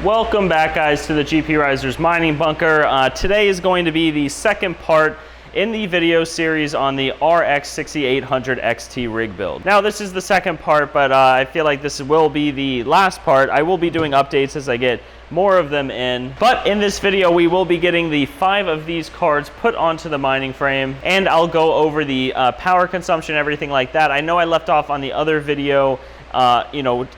Welcome back, guys, to the GPURisers mining bunker. Today is going to be the second part in the video series on the RX 6800 XT rig build. Now, this is the second part, but I feel like this will be the last part. I will be doing updates as I get more of them in. But in this video, we will be getting the 5 of these cards put onto the mining frame, and I'll go over the power consumption, everything like that. I know I left off on the other video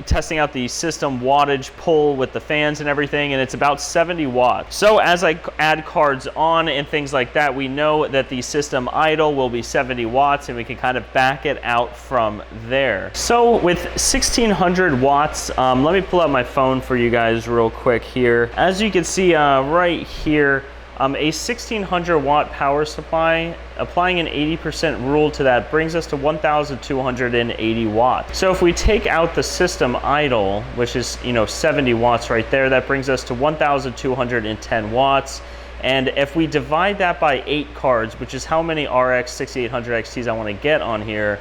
testing out the system wattage pull with the fans and everything, and it's about 70 watts. So as I add cards on and things like that, we know that the system idle will be 70 watts, and we can kind of back it out from there. So with 1600 watts, let me pull out my phone for you guys real quick here. As you can see right here, a 1600 watt power supply, applying an 80% rule to that brings us to 1280 watts. So if we take out the system idle, which is 70 watts right there, that brings us to 1210 watts. And if we divide that by 8 cards, which is how many RX 6800 XTs I want to get on here,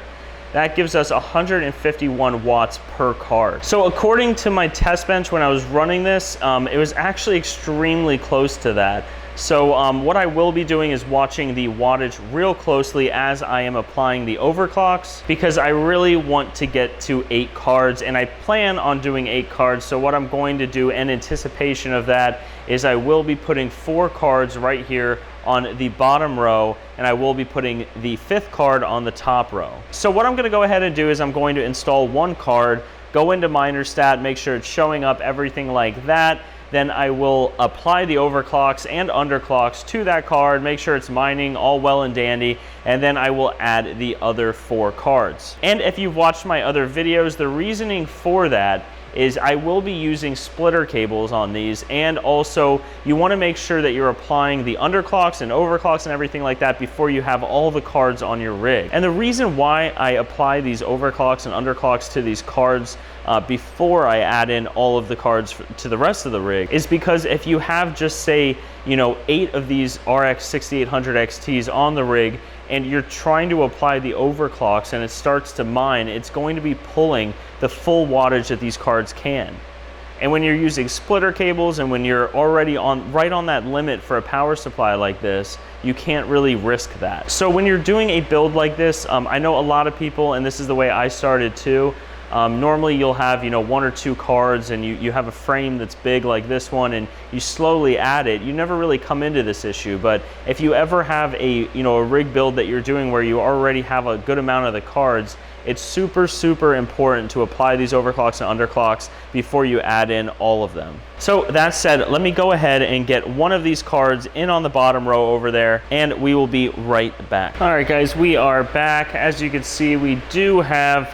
that gives us 151 watts per card. So according to my test bench when I was running this, it was actually extremely close to that. So what I will be doing is watching the wattage real closely as I am applying the overclocks, because I really want to get to 8 cards, and I plan on doing 8 cards. So what I'm going to do in anticipation of that is I will be putting 4 cards right here on the bottom row, and I will be putting the 5th card on the top row. So what I'm going to go ahead and do is I'm going to install 1 card, go into miner stat, make sure it's showing up, everything like that. Then I will apply the overclocks and underclocks to that card, make sure it's mining all well and dandy, and then I will add the other 4 cards. And if you've watched my other videos, the reasoning for that is I will be using splitter cables on these, and also you want to make sure that you're applying the underclocks and overclocks and everything like that before you have all the cards on your rig. And the reason why I apply these overclocks and underclocks to these cards before I add in all of the cards to the rest of the rig is because if you have just say 8 of these RX 6800 XTs on the rig, and you're trying to apply the overclocks and it starts to mine, it's going to be pulling the full wattage that these cards can. And when you're using splitter cables and when you're already right on that limit for a power supply like this, you can't really risk that. So when you're doing a build like this, I know a lot of people, and this is the way I started too, normally you'll have 1 or 2 cards, and you have a frame that's big like this one, and you slowly add it. You never really come into this issue. But if you ever have a rig build that you're doing where you already have a good amount of the cards, it's super important to apply these overclocks and underclocks before you add in all of them. So that said, let me go ahead and get one of these cards in on the bottom row over there, and we will be right back. All right, guys, we are back. As you can see, we do have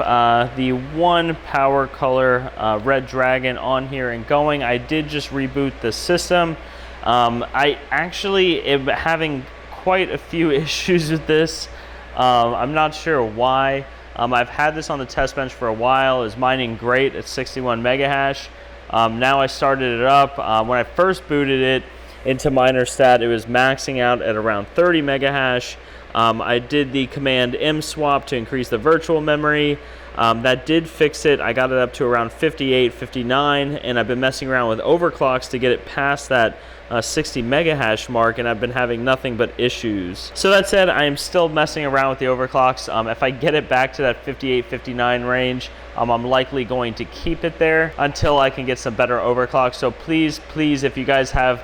the 1 power color Red Dragon on here and going. I did just reboot the system. I actually am having quite a few issues with this. I'm not sure why. I've had this on the test bench for a while. It's mining great at 61 mega hash. Now I started it up. When I first booted it into miner stat, it was maxing out at around 30 mega hash. I did the command mswap to increase the virtual memory. That did fix it. I got it up to around 58, 59, and I've been messing around with overclocks to get it past that 60 mega hash mark, and I've been having nothing but issues. So that said, I am still messing around with the overclocks. If I get it back to that 58, 59 range, I'm likely going to keep it there until I can get some better overclocks. So please, if you guys have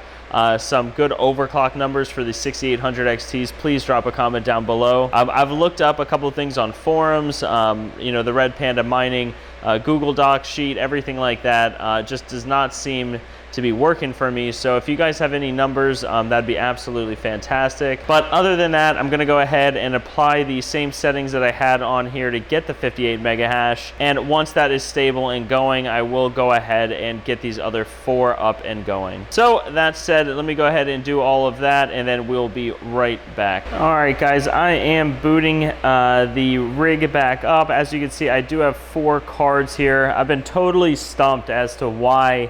some good overclock numbers for the 6800 XTs, please drop a comment down below. I've looked up a couple of things on forums, the Red Panda Mining Google Doc sheet, everything like that just does not seem to be working for me. So if you guys have any numbers, that'd be absolutely fantastic. But other than that, I'm gonna go ahead and apply the same settings that I had on here to get the 58 mega hash. And once that is stable and going, I will go ahead and get these other 4 up and going. So that said, let me go ahead and do all of that, and then we'll be right back. All right, guys, I am booting the rig back up. As you can see, I do have 4 cards here. I've been totally stumped as to why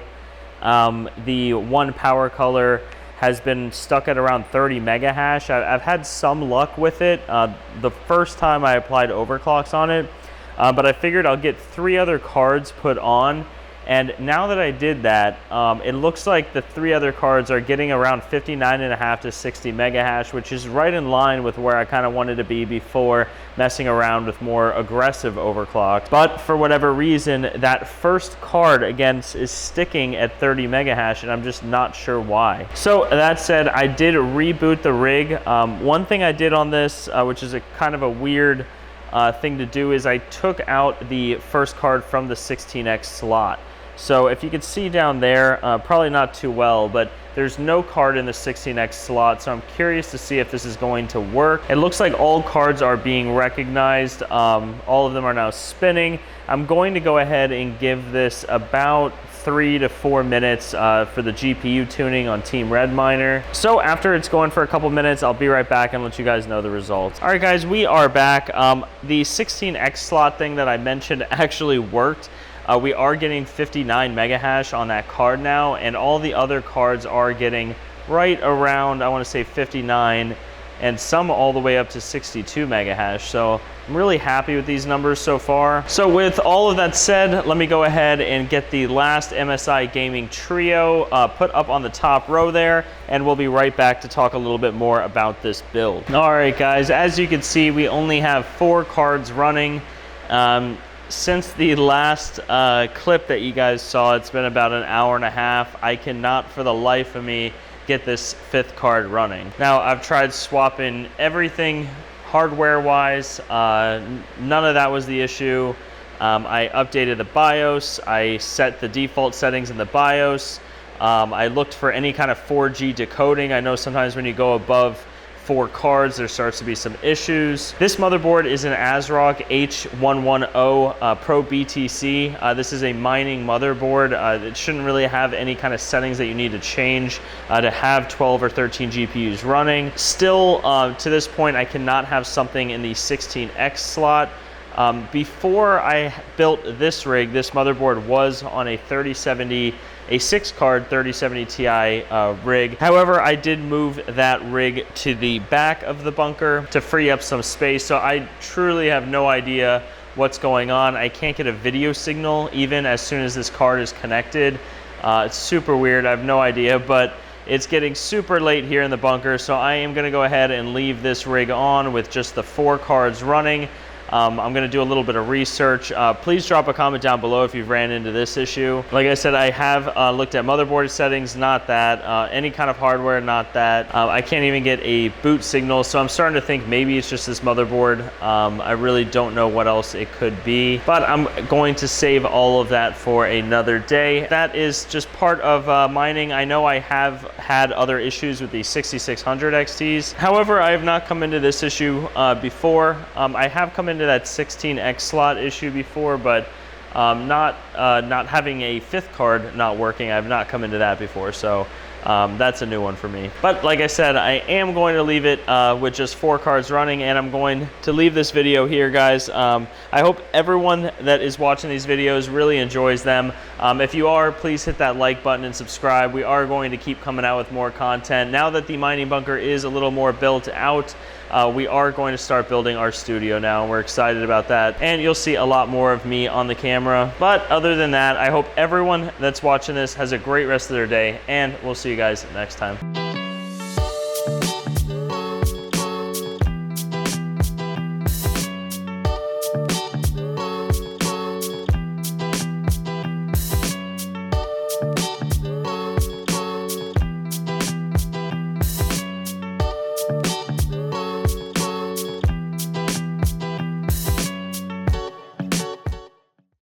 the 1 power color has been stuck at around 30 mega hash. I've had some luck with it the first time I applied overclocks on it, but I figured I'll get 3 other cards put on And now that I did that, it looks like the 3 other cards are getting around 59.5 to 60 mega hash, which is right in line with where I kind of wanted to be before messing around with more aggressive overclock. But for whatever reason, that first card again is sticking at 30 mega hash, and I'm just not sure why. So that said, I did reboot the rig. One thing I did on this, which is a kind of a weird thing to do, is I took out the first card from the 16X slot. So if you can see down there, probably not too well, but there's no card in the 16X slot, so I'm curious to see if this is going to work. It looks like all cards are being recognized. All of them are now spinning. I'm going to go ahead and give this about 3 to 4 minutes for the GPU tuning on Team Red Miner. So after it's going for a couple minutes, I'll be right back and let you guys know the results. All right, guys, we are back. The 16X slot thing that I mentioned actually worked. We are getting 59 mega hash on that card now, and all the other cards are getting right around, I want to say 59, and some all the way up to 62 mega hash. So I'm really happy with these numbers so far. So with all of that said, let me go ahead and get the last MSI Gaming Trio put up on the top row there, and we'll be right back to talk a little bit more about this build. All right, guys, as you can see, we only have 4 cards running. Since the last clip that you guys saw, it's been about an hour and a half. I cannot for the life of me get this 5th card running. Now, I've tried swapping everything hardware-wise. None of that was the issue. I updated the BIOS. I set the default settings in the BIOS. I looked for any kind of 4G decoding. I know sometimes when you go above 4 cards, there starts to be some issues. This motherboard is an ASRock H110 Pro BTC. This is a mining motherboard. It shouldn't really have any kind of settings that you need to change to have 12 or 13 GPUs running. Still, to this point, I cannot have something in the 16X slot. Before I built this rig, this motherboard was on a 3070, a 6-card 3070 Ti rig. However, I did move that rig to the back of the bunker to free up some space, so I truly have no idea what's going on. I can't get a video signal even as soon as this card is connected. It's super weird, I have no idea, but it's getting super late here in the bunker, so I am gonna go ahead and leave this rig on with just the 4 cards running. I'm going to do a little bit of research. Please drop a comment down below if you've ran into this issue. Like I said, I have looked at motherboard settings, not that. Any kind of hardware, not that. I can't even get a boot signal, so I'm starting to think maybe it's just this motherboard. I really don't know what else it could be, but I'm going to save all of that for another day. That is just part of mining. I know I have had other issues with the 6600 XTs. However, I have not come into this issue before. I have come into that 16X slot issue before, but not having a 5th card not working. I've not come into that before, so that's a new one for me. But like I said, I am going to leave it with just 4 cards running, and I'm going to leave this video here, guys. I hope everyone that is watching these videos really enjoys them. If you are, please hit that like button and subscribe. We are going to keep coming out with more content. Now that the mining bunker is a little more built out, we are going to start building our studio now, and we're excited about that. And you'll see a lot more of me on the camera. But other than that, I hope everyone that's watching this has a great rest of their day, and we'll see you guys next time.